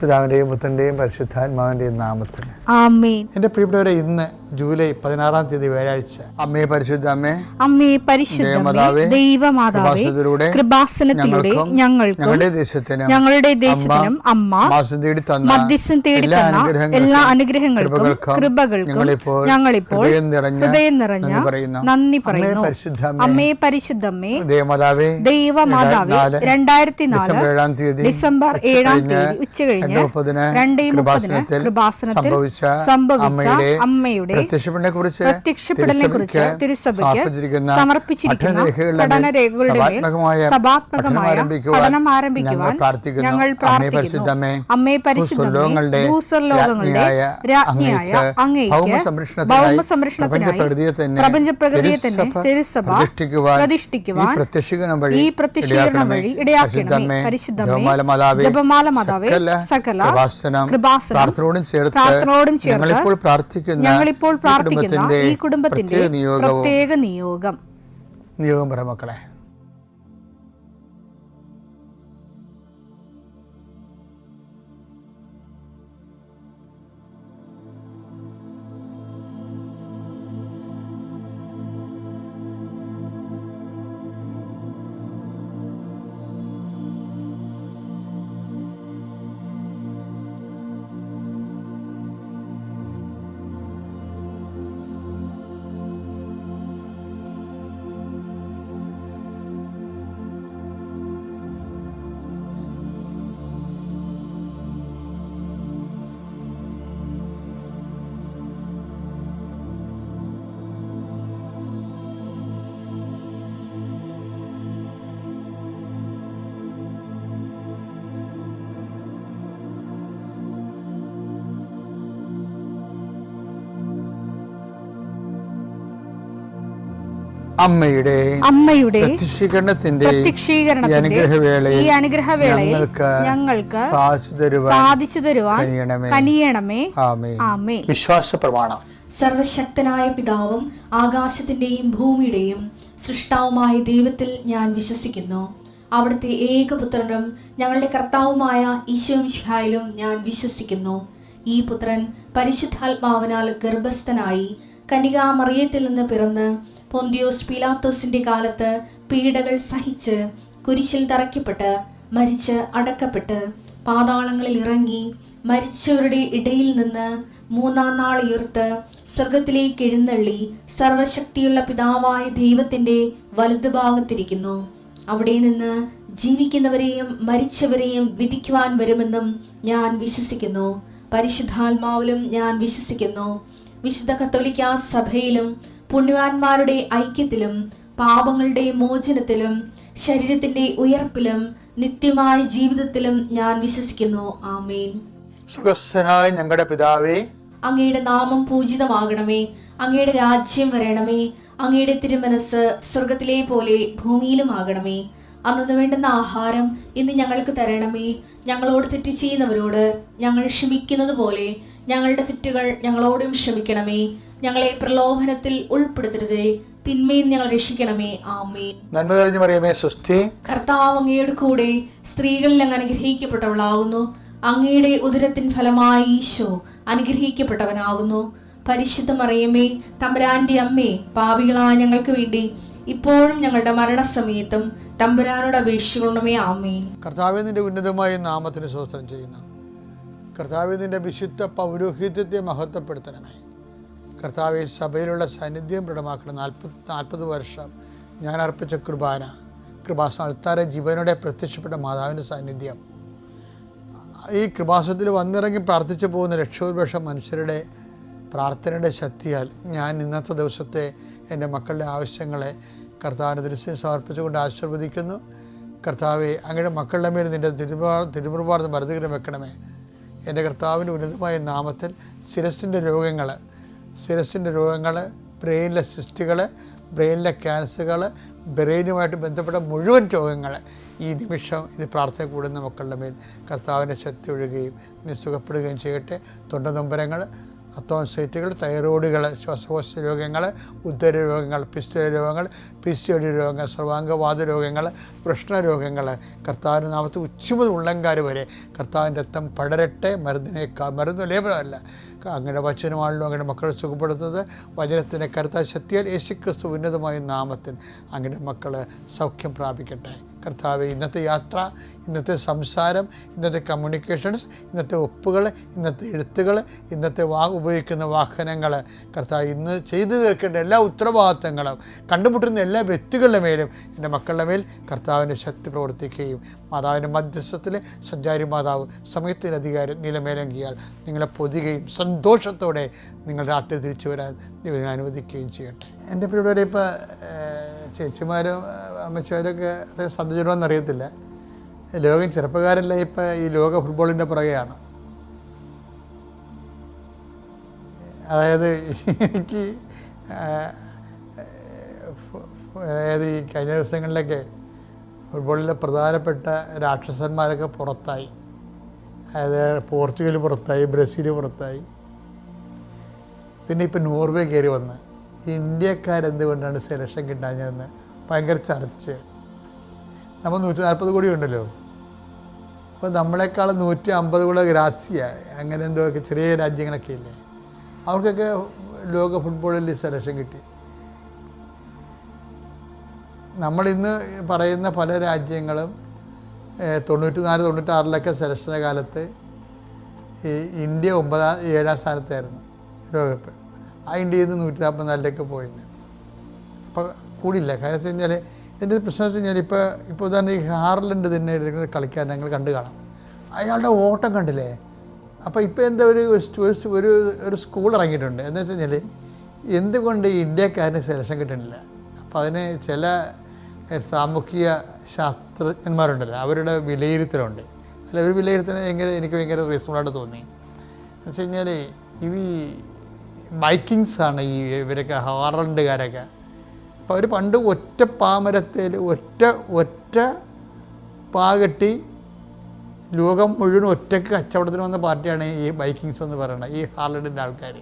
പിതാവിൻ്റെയും പുത്രൻ്റെയും പരിശുദ്ധാത്മാവിൻ്റെയും നാമത്തിൽ ആമേൻ. എൻ്റെ പ്രിയപ്പെട്ടവരെ, ഇന്ന് ജൂലൈ 16-ാം തീയതി വ്യാഴാഴ്ച. അമ്മേ പരിശുദ്ധ അമ്മേ, അമ്മേ പരിശുദ്ധമേ, ദൈവമാതാവേ, കൃപാസനത്തിലൂടെ ഞങ്ങൾക്കും ഞങ്ങളുടെ ദേശത്തിനും അമ്മ മധ്യസ്ഥം തേടി തന്ന എല്ലാ അനുഗ്രഹങ്ങൾക്കും കൃപകൾക്കും ഞങ്ങളിപ്പോൾ ഹൃദയം നിറഞ്ഞ നന്ദി പറയുന്നു. അമ്മേ പരിശുദ്ധമേ, ദൈവമാതാവേ, 2004 ഡിസംബർ 7-ാം തീയതി ഉച്ചകഴിഞ്ഞ് 2:30 കൃപാസനത്തിൽ സംഭവിച്ച അമ്മയുടെ പ്രത്യക്ഷപ്പെടലിനെക്കുറിച്ച് തിരുസഭയ്ക്ക് സമർപ്പിച്ചിരിക്കുന്ന പഠനരേഖകളുടെ മേൽ സഭാത്മകമായ പഠനം ആരംഭിക്കുവാൻ ഞങ്ങൾ പ്രാർത്ഥിക്കുന്നു. അമ്മേ പരിശുദ്ധമേ, ഭൂസ്വർലോകങ്ങളുടെ രാജ്ഞിയായ അങ്ങേയ്ക്ക് ഭൗമസംരക്ഷണത്തിനായി പ്രപഞ്ചപ്രകൃതിയെ തന്നെ തിരുസഭ പ്രതിഷ്ഠിക്കുവാൻ ഈ പ്രത്യക്ഷീകരണം വഴി ഇടയാക്കണമേ. പരിശുദ്ധമേ, ജപമാല മാതാവേ, സകല കൃപാസനം പ്രാർത്ഥനയോടും ചേർത്ത് ഞങ്ങളിപ്പോൾ പ്രാർത്ഥിക്കുന്ന ഈ കുടുംബത്തിന്റെ പ്രത്യേക നിയോഗം പറ മക്കളെ. അമ്മയുടെ പ്രത്യക്ഷീകരണത്തിന്റെ ഈ അനുഗ്രഹവേളയിൽ ഞങ്ങൾക്ക് സാധിച്ചു തരുവാൻ കനിയണമേ. ആമേൻ. വിശ്വാസ പ്രമാണം. സർവശക്തനായ പിതാവും ആകാശത്തിന്റെയും ഭൂമിയുടെയും സൃഷ്ടാവുമായ ദൈവത്തിൽ ഞാൻ വിശ്വസിക്കുന്നു. അവിടുത്തെ ഏകപുത്രനും ഞങ്ങളുടെ കർത്താവുമായ ഈശോമിശിഹായിലും ഞാൻ വിശ്വസിക്കുന്നു. ഈ പുത്രൻ പരിശുദ്ധാത്മാവിനാൽ ഗർഭസ്ഥനായി കന്യകാമറിയത്തിൽ നിന്ന് പിറന്ന് പൊന്തിയോസ് പീലാത്തോസിന്റെ കാലത്ത് പീഡകൾ സഹിച്ച് കുരിശിൽ തറയ്ക്കപ്പെട്ട് മരിച്ച് അടക്കപ്പെട്ട് പാതാളങ്ങളിൽ ഇറങ്ങി മരിച്ചവരുടെ ഇടയിൽ നിന്ന് 3-ാം നാൾ ഉയർത്ത് സ്വർഗത്തിലേക്ക് എഴുന്നള്ളി സർവശക്തിയുള്ള പിതാവായ ദൈവത്തിന്റെ വലതുഭാഗത്തിരിക്കുന്നു. അവിടെ നിന്ന് ജീവിക്കുന്നവരെയും മരിച്ചവരെയും വിധിക്കുവാൻ വരുമെന്നും ഞാൻ വിശ്വസിക്കുന്നു. പരിശുദ്ധാത്മാവിലും ഞാൻ വിശ്വസിക്കുന്നു. വിശുദ്ധ കത്തോലിക്കാ സഭയിലും പുണ്യവാന്മാരുടെ ഐക്യത്തിലും പാപങ്ങളുടെ മോചനത്തിലും ശരീരത്തിന്റെ ഉയർപ്പിലും നിത്യമായ ജീവിതത്തിലും ഞാൻ വിശ്വസിക്കുന്നു. ആമേൻ. സുഖസ്ഥനായ ഞങ്ങളുടെ പിതാവേ, അങ്ങയുടെ നാമം പൂജിതമാകണമേ. അങ്ങയുടെ രാജ്യം വരണമേ. അങ്ങയുടെ തിരുമനസ് സ്വർഗത്തിലെ പോലെ ഭൂമിയിലും ആകണമേ. അന്നു വേണ്ടുന്ന ആഹാരം ഇന്ന് ഞങ്ങൾക്ക് തരണമേ. ഞങ്ങളോട് തെറ്റ് ചെയ്യുന്നവരോട് ഞങ്ങൾ ക്ഷമിക്കുന്നത് പോലെ ഞങ്ങളുടെ തെറ്റുകൾ ഞങ്ങളോടും ക്ഷമിക്കണമേ. ഞങ്ങളെ പ്രലോഭനത്തിൽ ഉൾപ്പെടുത്തരുതേ, തിന്മയിൽ ഞങ്ങൾ രക്ഷിക്കണമേ. ആമേൻ. നന്മ നിറഞ്ഞ മറിയമേ, സ്വസ്തി. കർത്താവ് അങ്ങയുടെ കൂടെ സ്ത്രീകളിൽ അങ്ങ് അനുഗ്രഹിക്കപ്പെട്ടവളാകുന്നു. അങ്ങയുടെ ഉദരത്തിൻ ഫലമായി ഈശോ അനുഗ്രഹിക്കപ്പെട്ടവനാകുന്നു. പരിശുദ്ധ മറിയമേ, തമ്പുരാന്റെ അമ്മേ, പാപികളായ ഞങ്ങൾക്ക് വേണ്ടി ഇപ്പോഴും ഞങ്ങളുടെ മരണസമയത്തും തമ്പുരാനോട് അപേക്ഷിക്കണമേ. ആമേൻ. കർത്താവേ, നിന്റെ ഉന്നതമായ നാമത്തിന് സ്തോത്രം ചെയ്യുന്നു. കർത്താവേ, നിന്റെ വിശുദ്ധ പൗരോഹിത്യത്തെ മഹത്വപ്പെടുത്തണമേ. കർത്താവെ, സഭയിലുള്ള സാന്നിധ്യം ദൃഢമാക്കണം. 40 വർഷം ഞാൻ അർപ്പിച്ച കൃപാസന അൾത്താര ജീവനോടെ പ്രത്യക്ഷപ്പെട്ട മാതാവിൻ്റെ സാന്നിധ്യം, ഈ കൃപാസനത്തിൽ വന്നിറങ്ങി പ്രാർത്ഥിച്ചു പോകുന്ന ലക്ഷോപലക്ഷം മനുഷ്യരുടെ പ്രാർത്ഥനയുടെ ശക്തിയാൽ ഞാൻ ഇന്നത്തെ ദിവസത്തെ എൻ്റെ മക്കളുടെ ആവശ്യങ്ങളെ കർത്താവിൻ്റെ ദൃശ്യം സമർപ്പിച്ചുകൊണ്ട് ആശീർവദിക്കുന്നു. കർത്താവെ, അങ്ങയുടെ മക്കളുടെ മേൽ നിൻ്റെ തിരുമുറുപാട് മരുന്നുകരം വെക്കണമേ. എൻ്റെ കർത്താവിൻ്റെ ഉന്നതമായ നാമത്തിൽ ശിരസിൻ്റെ രോഗങ്ങൾ, ബ്രെയിനിലെ സിസ്റ്റുകൾ, ബ്രെയിനിലെ ക്യാൻസറുകൾ, ബ്രെയിനുമായിട്ട് ബന്ധപ്പെട്ട മുഴുവൻ രോഗങ്ങൾ ഈ നിമിഷം ഇത് പ്രാർത്ഥന കൂടുന്ന മക്കളുടെ മേൽ കർത്താവിൻ്റെ ശക്തി ഒഴുകുകയും നീ സുഖപ്പെടുകയും ചെയ്യട്ടെ. തൊണ്ടനൊമ്പരങ്ങൾ, അത്തോൺസൈറ്റുകൾ, തൈറോയിഡുകൾ, ശ്വാസകോശ രോഗങ്ങൾ, ഉദര രോഗങ്ങൾ, പിസ്തുല രോഗങ്ങൾ, PCOD രോഗങ്ങൾ, സർവാംഗവാത രോഗങ്ങൾ, വൃഷ്ണരോഗങ്ങൾ, കർത്താവിൻ്റെ നാമത്തിൽ ഉച്ചമുതൽ ഉള്ളങ്കാര് വരെ കർത്താവിൻ്റെ രക്തം പടരട്ടെ. മരുന്ന് ലേപനമല്ല, അങ്ങനെ വചനമാണല്ലോ അങ്ങനെ മക്കളെ സുഖപ്പെടുത്തുന്നത്. വചനത്തിൻ്റെ കരുത്താൽ ശക്തിയാൽ യേശുക്രിസ്തു ഉന്നതമായ നാമത്തിൽ അങ്ങനെ മക്കൾ സൗഖ്യം പ്രാപിക്കട്ടെ. കർത്താവെ, ഇന്നത്തെ യാത്ര, ഇന്നത്തെ സംസാരം, ഇന്നത്തെ കമ്മ്യൂണിക്കേഷൻസ്, ഇന്നത്തെ ഒപ്പുകൾ, ഇന്നത്തെ എഴുത്തുകൾ, ഇന്നത്തെ ഉപയോഗിക്കുന്ന വാഹനങ്ങൾ, കർത്താവ് ഇന്ന് ചെയ്തു തീർക്കേണ്ട എല്ലാ ഉത്തരവാദിത്തങ്ങളും കണ്ടുമുട്ടുന്ന എല്ലാ വ്യക്തികളുടെ മേലും എൻ്റെ മക്കളുടെ മേൽ കർത്താവിൻ്റെ ശക്തി പ്രവർത്തിക്കുകയും മാതാവിൻ്റെ മധ്യസ്ഥത്തിൽ സഞ്ചാരി മാതാവ് സമയത്തിൻ്റെ അധികാരം നിലമേലങ്കിയാൽ നിങ്ങളെ പൊതുകയും സന്തോഷത്തോടെ നിങ്ങൾ രാത്രി തിരിച്ചു വരാൻ ദൈവം അനുവദിക്കുകയും ചെയ്യട്ടെ. എൻ്റെ പ്രിയപ്പെട്ടവരെ, ഇപ്പോൾ ചേച്ചിമാരും അമ്മച്ചിമാരൊക്കെ അത് ശ്രദ്ധിച്ചിട്ടുണ്ടോയെന്ന് അറിയത്തില്ല. ലോകം ചെറുപ്പക്കാരെല്ലാം ഇപ്പം ഈ ലോക ഫുട്ബോളിൻ്റെ പുറകെയാണ്. അതായത് എനിക്ക് അതായത് ഈ കഴിഞ്ഞ ദിവസങ്ങളിലൊക്കെ ഫുട്ബോളിലെ പ്രധാനപ്പെട്ട രാക്ഷസന്മാരൊക്കെ പുറത്തായി. അതായത് പോർച്ചുഗൽ പുറത്തായി, ബ്രസീൽ പുറത്തായി, പിന്നെ ഇപ്പം നോർവേ കയറി വന്ന് ഇന്ത്യക്കാരെന്തുകൊണ്ടാണ് സെലക്ഷൻ കിട്ടാഞ്ഞതെന്ന് ഭയങ്കര ചർച്ച. നമ്മൾ 140 കോടി ഉണ്ടല്ലോ, അപ്പോൾ നമ്മളെക്കാളും 150 കൂടെ ഗ്രാസിയ അങ്ങനെ എന്തൊക്കെ ചെറിയ രാജ്യങ്ങളൊക്കെ ഇല്ലേ, അവർക്കൊക്കെ ലോക ഫുട്ബോളിൽ സെലക്ഷൻ കിട്ടി. നമ്മളിന്ന് പറയുന്ന പല രാജ്യങ്ങളും 94-96 സെലക്ഷൻ്റെ കാലത്ത് ഈ ഇന്ത്യ 7ാം സ്ഥാനത്തായിരുന്നു ലോകകപ്പ്. ആ ഇന്ത്യയിൽ നിന്ന് 144 പോയിരുന്നു. അപ്പോൾ കൂടിയില്ല. കാര്യം വെച്ച് കഴിഞ്ഞാൽ എൻ്റെ പ്രശ്നം വെച്ച് കഴിഞ്ഞാൽ ഇപ്പോൾ ഉദാഹരണം ഈ ഹാർലൻഡ് തന്നെ കളിക്കാൻ ഞങ്ങൾ കണ്ടു കാണാം. അയാളുടെ ഓട്ടം കണ്ടില്ലേ. അപ്പോൾ ഇപ്പോൾ എന്താ ഒരു സ്കൂൾ ഇറങ്ങിയിട്ടുണ്ട്. എന്താ വെച്ച് കഴിഞ്ഞാൽ എന്തുകൊണ്ട് ഇന്ത്യക്കാരന് സെലക്ഷൻ കിട്ടുന്നില്ല. അപ്പോൾ അതിന് ചില സാമൂഹിക ശാസ്ത്രജ്ഞന്മാരുണ്ടല്ലോ, അവരുടെ വിലയിരുത്തലുണ്ട്. അല്ല, ഒരു വിലയിരുത്തൽ എനിക്ക് ഭയങ്കര റീസണബിളായിട്ട് തോന്നി. എന്ന് വെച്ച് കഴിഞ്ഞാൽ ഈ ബൈക്കിങ്സാണ് ഇവരൊക്കെ, ഹാർലൻഡുകാരൊക്കെ. അപ്പോൾ അവർ പണ്ട് ഒറ്റ പാമരത്തിൽ ഒറ്റ പാകെട്ടി ലോകം മുഴുവൻ ഒറ്റയ്ക്ക് കച്ചവടത്തിന് വന്ന പാർട്ടിയാണ് ഈ ബൈക്കിങ്സ് എന്ന് പറയുന്നത്, ഈ ഹാർലൻഡിൻ്റെ ആൾക്കാർ.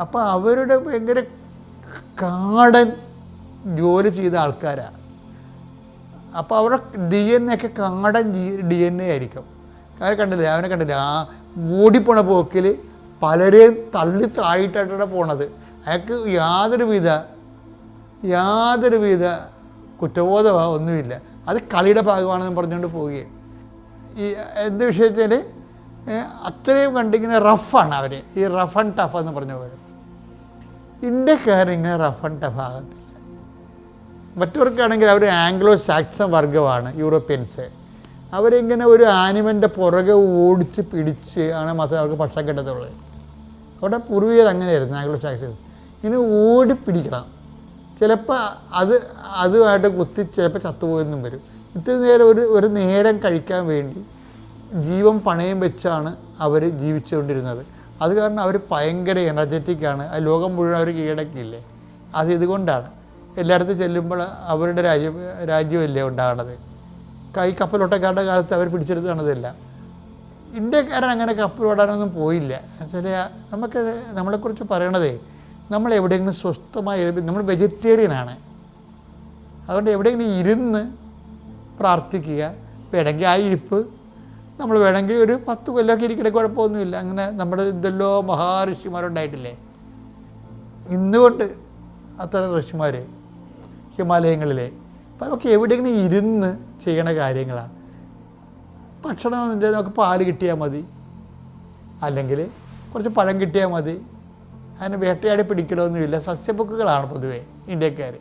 അപ്പോൾ അവരുടെ ഭയങ്കര കാടൻ ജോലി ചെയ്ത ആൾക്കാരാണ്. അപ്പോൾ അവരുടെ DNA ഒക്കെ കാടൻ DNA ആയിരിക്കും. കാര്യം കണ്ടില്ലേ, അവനെ കണ്ടില്ലേ, ആ ഓടിപ്പോണ പോക്കിൽ പലരെയും തള്ളി താഴെയിട്ടാണ് പോണത്. അയാൾക്ക് യാതൊരുവിധ കുറ്റബോധമോ ഒന്നുമില്ല. അത് കളിയുടെ ഭാഗമാണെന്ന് പറഞ്ഞുകൊണ്ട് പോവുകയും ഈ എന്ത് വിഷയത്തിൽ അത്രയും കണ്ടിങ്ങനെ റഫാണ് അവർ. ഈ റഫ് ആൻഡ് ടഫ് എന്ന് പറഞ്ഞ പോലെ ഇന്ത്യക്കാരിങ്ങനെ റഫ് ആൻഡ് ടഫ് ആകത്തില്ല. മറ്റവർക്കാണെങ്കിൽ അവർ ആംഗ്ലോ സാക്സൺ വർഗ്ഗമാണ്, യൂറോപ്യൻസ്. അവരിങ്ങനെ ഒരു ആനിമലിൻ്റെ പുറകെ ഓടിച്ച് പിടിച്ച് ആണ് മാത്രമേ അവർക്ക് ഭക്ഷണം കിട്ടത്തുള്ളൂ. അവിടെ പൂർവികർ അങ്ങനെയായിരുന്നു, ആംഗ്ലോ സാക്സൺസ്. ഇങ്ങനെ ഓടിപ്പിടിക്കണം. ചിലപ്പോൾ അതുമായിട്ട് കുത്തി ചിലപ്പോൾ ചത്തുപോയെന്നും വരും. ഇത്തിരി നേരം ഒരു നേരം കഴിക്കാൻ വേണ്ടി ജീവൻ പണയം വെച്ചാണ് അവർ ജീവിച്ചുകൊണ്ടിരുന്നത്. അത് കാരണം അവർ ഭയങ്കര എനർജറ്റിക്കാണ്. ആ ലോകം മുഴുവൻ അവർ കീഴടക്കിയില്ലേ. അത് ഇതുകൊണ്ടാണ് എല്ലായിടത്തും ചെല്ലുമ്പോൾ അവരുടെ രാജ്യമല്ലേ ഉണ്ടാകണത്. കപ്പലോട്ടക്കാരുടെ കാലത്ത് അവർ പിടിച്ചെടുത്താണിതെല്ലാം. ഇന്ത്യക്കാരൻ അങ്ങനെ കപ്പലോടാനൊന്നും പോയില്ല. എന്നുവെച്ചാൽ നമുക്കത് നമ്മളെക്കുറിച്ച് പറയണതേ, നമ്മൾ എവിടെയെങ്കിലും സ്വസ്ഥമായി, നമ്മൾ വെജിറ്റേറിയനാണ്. അതുകൊണ്ട് എവിടെയെങ്കിലും ഇരുന്ന് പ്രാർത്ഥിക്കുക. വേണമെങ്കിൽ ആ ഇരിപ്പ് നമ്മൾ വേണമെങ്കിൽ ഒരു 10 കൊല്ലമൊക്കെ ഇരിക്കണേ കുഴപ്പമൊന്നുമില്ല. അങ്ങനെ നമ്മുടെ ഇതെല്ലോ മഹാഋഷിമാരുണ്ടായിട്ടില്ലേ. ഇന്നുകൊണ്ട് അത്ര ഋഷിമാർ ഹിമാലയങ്ങളിലെ. അപ്പോൾ അതൊക്കെ എവിടെയെങ്കിലും ഇരുന്ന് ചെയ്യണ കാര്യങ്ങളാണ്. ഭക്ഷണം നമുക്ക് പാല് കിട്ടിയാൽ മതി, അല്ലെങ്കിൽ കുറച്ച് പഴം കിട്ടിയാൽ മതി. അതിന് വേട്ടയാടി പിടിക്കലൊന്നുമില്ല. സസ്യബുക്കുകളാണ് പൊതുവേ ഇന്ത്യക്കാർ.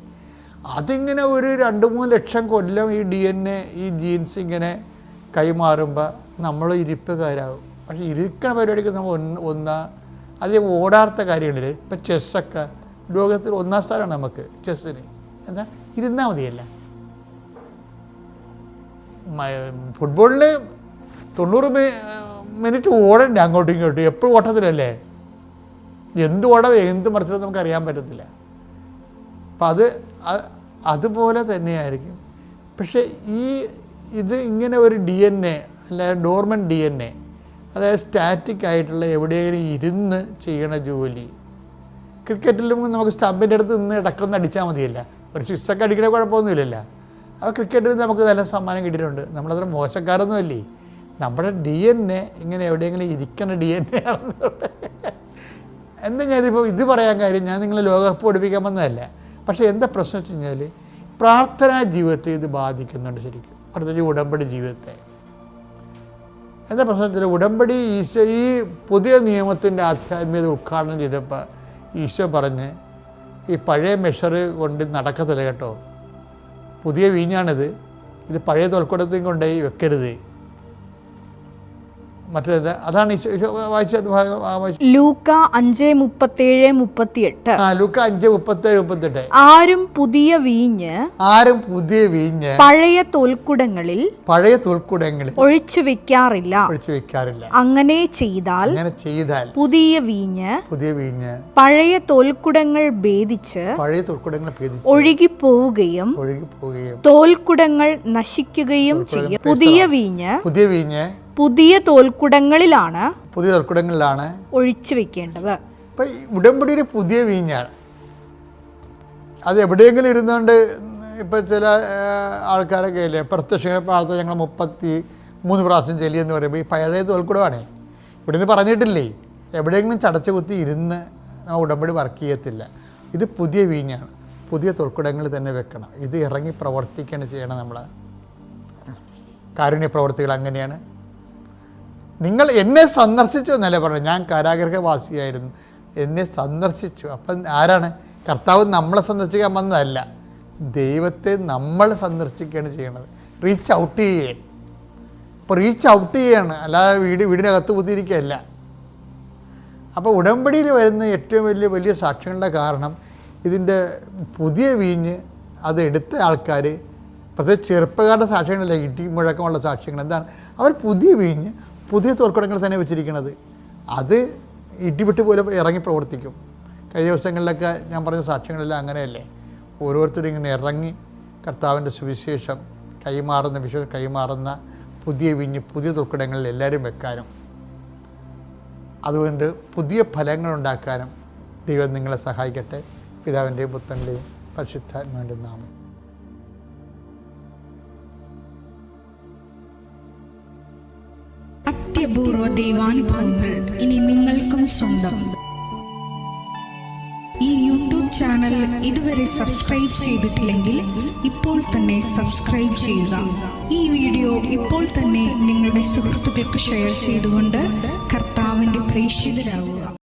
അതിങ്ങനെ ഒരു 2-3 ലക്ഷം കൊല്ലം ഈ DNA, ഈ ജീൻസ് ഇങ്ങനെ കൈമാറുമ്പോൾ നമ്മൾ ഇരിപ്പുകാരാകും. പക്ഷേ ഇരിക്കണ പരിപാടിക്ക് നമ്മൾ അധികം ഓടാത്ത കാര്യങ്ങളിൽ ഇപ്പം ചെസ്സൊക്കെ ലോകത്തിൽ 1ാം സ്ഥാനമാണ് നമുക്ക് ചെസ്സിന്. എന്താ, ഇരുന്നാൽ മതിയല്ല. ഫുട്ബോളിൽ 90 മിനിറ്റ് ഓടണ്ടേ അങ്ങോട്ടും ഇങ്ങോട്ടും, എപ്പോഴും ഓട്ടത്തിലല്ലേ. എന്ത് ഓടവേ എന്ത് മറിച്ചത് നമുക്ക് അറിയാൻ പറ്റത്തില്ല. അപ്പം അതുപോലെ തന്നെയായിരിക്കും. പക്ഷേ ഇത് ഇങ്ങനെ ഒരു DNA, അല്ല ഡോർമൻ DNA, അതായത് സ്റ്റാറ്റിക് ആയിട്ടുള്ള എവിടെയെങ്കിലും ഇരുന്ന് ചെയ്യണ ജോലി. ക്രിക്കറ്റിലും നമുക്ക് സ്റ്റമ്പിൻ്റെ അടുത്ത് നിന്ന് ഇടക്കൊന്ന് അടിച്ചാൽ മതിയല്ല, ഒരു സിക്സൊക്കെ അടിക്കണ കുഴപ്പമൊന്നുമില്ലല്ലോ. അപ്പോൾ ക്രിക്കറ്റിൽ നമുക്ക് നല്ല സമ്മാനം കിട്ടിയിട്ടുണ്ട്. നമ്മളത്ര മോശക്കാരൊന്നുമല്ലേ. നമ്മുടെ DNA ഇങ്ങനെ എവിടെയെങ്കിലും ഇരിക്കുന്ന DNA ആണെന്നുള്ളത്. എന്താ ഞാനിപ്പോൾ ഇത് പറയാൻ കാര്യം, ഞാൻ നിങ്ങളെ ലോകകപ്പ് പഠിപ്പിക്കാൻ വന്നതല്ല. പക്ഷേ എന്താ പ്രശ്നം വെച്ച് കഴിഞ്ഞാൽ പ്രാർത്ഥനാ ജീവിതത്തെ ഇത് ബാധിക്കുന്നുണ്ട് ശരിക്കും, പ്രത്യേകിച്ച് ഉടമ്പടി ജീവിതത്തെ. എന്താ പ്രശ്നം വെച്ചാൽ ഉടമ്പടി ഈശോ ഈ പുതിയ നിയമത്തിൻ്റെ ആധ്യാത്മികത ഉദ്ഘാടനം ചെയ്തപ്പോൾ ഈശോ പറഞ്ഞ് ഈ പഴയ മെഷർ കൊണ്ട് നടക്കത്തില്ല കേട്ടോ, പുതിയ വീഞ്ഞാണിത്, ഇത് പഴയ തോൽക്കുടത്തേയും കൊണ്ടുപോയി വെക്കരുത്. മറ്റേത് അതാണ് ലൂക്ക 5:37-38. ലൂക്ക 5:37-38. ആരും പുതിയ വീഞ്ഞ് പഴയ തോൽക്കുടങ്ങളിൽ ഒഴിച്ചു വെക്കാറില്ല. അങ്ങനെ ചെയ്താൽ പുതിയ വീഞ്ഞ് പഴയ തോൽക്കുടങ്ങൾ ഭേദിച്ച് ഒഴുകിപ്പോവുകയും തോൽക്കുടങ്ങൾ നശിക്കുകയും ചെയ്യും. പുതിയ വീഞ്ഞ് പുതിയ തോൽക്കുടങ്ങളിലാണ് ഒഴിച്ചു വെക്കേണ്ടത്. ഇപ്പം ഉടമ്പടി ഒരു പുതിയ വീഞ്ഞാണ്. അത് എവിടെയെങ്കിലും ഇരുന്നുകൊണ്ട് ഇപ്പം ചില ആൾക്കാരൊക്കെ ഇല്ലേ പ്രത്യക്ഷ പ്രാർത്ഥന ഞങ്ങൾ 33 പ്രാവശ്യം ചെല്ലിയെന്ന് പറയുമ്പോൾ ഈ പഴയ തോൽക്കുടമാണ്. ഇവിടെ നിന്ന് പറഞ്ഞിട്ടില്ലേ, എവിടെയെങ്കിലും ചടച്ചു കുത്തി ഇരുന്ന് ഉടമ്പടി വർക്ക് ചെയ്യത്തില്ല. ഇത് പുതിയ വീഞ്ഞാണ്, പുതിയ തോൽക്കുടങ്ങളിൽ തന്നെ വെക്കണം. ഇത് ഇറങ്ങി പ്രവർത്തിക്കുകയാണ് ചെയ്യണം. നമ്മൾ കാരുണ്യ പ്രവർത്തികൾ അങ്ങനെയാണ്. നിങ്ങൾ എന്നെ സന്ദർശിച്ചു എന്നല്ലേ പറഞ്ഞു, ഞാൻ കാരാഗ്രഹവാസിയായിരുന്നു, എന്നെ സന്ദർശിച്ചു. അപ്പം ആരാണ്? കർത്താവ് നമ്മളെ സന്ദർശിക്കാൻ വന്നതല്ല, ദൈവത്തെ നമ്മൾ സന്ദർശിക്കുകയാണ് ചെയ്യണത്. റീച്ച് ഔട്ട് ചെയ്യുകയാണ്. ഇപ്പോൾ റീച്ച് ഔട്ട് ചെയ്യുകയാണ്, അല്ലാതെ വീടിനകത്ത് കുത്തിയിരിക്കുകയല്ല. അപ്പോൾ ഉടമ്പടിയിൽ വരുന്ന ഏറ്റവും വലിയ സാക്ഷ്യങ്ങളുടെ കാരണം ഇതിൻ്റെ പുതിയ വീഞ്ഞ് അത് എടുത്ത ആൾക്കാർ, പ്രത്യേകിച്ച് ചെറുപ്പക്കാരുടെ സാക്ഷ്യങ്ങളല്ല, ഇടി മുഴക്കമുള്ള സാക്ഷ്യങ്ങൾ. എന്താണ്? അവർ പുതിയ വീഞ്ഞ് പുതിയ തോൽക്കുടങ്ങൾ തന്നെ വെച്ചിരിക്കുന്നത്. അത് ഇടിവിട്ട് പോലെ ഇറങ്ങി പ്രവർത്തിക്കും. കഴിഞ്ഞ ദിവസങ്ങളിലൊക്കെ ഞാൻ പറഞ്ഞ സാക്ഷ്യങ്ങളെല്ലാം അങ്ങനെയല്ലേ. ഓരോരുത്തരും ഇങ്ങനെ ഇറങ്ങി കർത്താവിൻ്റെ സുവിശേഷം കൈമാറുന്ന പുതിയ വീഞ്ഞ് പുതിയ തോൽക്കുടങ്ങളിൽ എല്ലാവരും വെക്കാനും അതുകൊണ്ട് പുതിയ ഫലങ്ങൾ ഉണ്ടാക്കാനും ദൈവം നിങ്ങളെ സഹായിക്കട്ടെ. പിതാവിൻ്റെയും പുത്രൻ്റെയും പരിശുദ്ധാത്മാവിൻ്റെയും നാമം. അത്യപൂർവ ദൈവാനുഭവങ്ങൾ ഇനി നിങ്ങൾക്കും സ്വന്തം. ഈ യൂട്യൂബ് ചാനൽ ഇതുവരെ സബ്സ്ക്രൈബ് ചെയ്തിട്ടില്ലെങ്കിൽ ഇപ്പോൾ തന്നെ സബ്സ്ക്രൈബ് ചെയ്യുക. ഈ വീഡിയോ ഇപ്പോൾ തന്നെ നിങ്ങളുടെ സുഹൃത്തുക്കൾക്ക് ഷെയർ ചെയ്തുകൊണ്ട് കർത്താവിൻ്റെ പ്രേക്ഷിതരാകുക.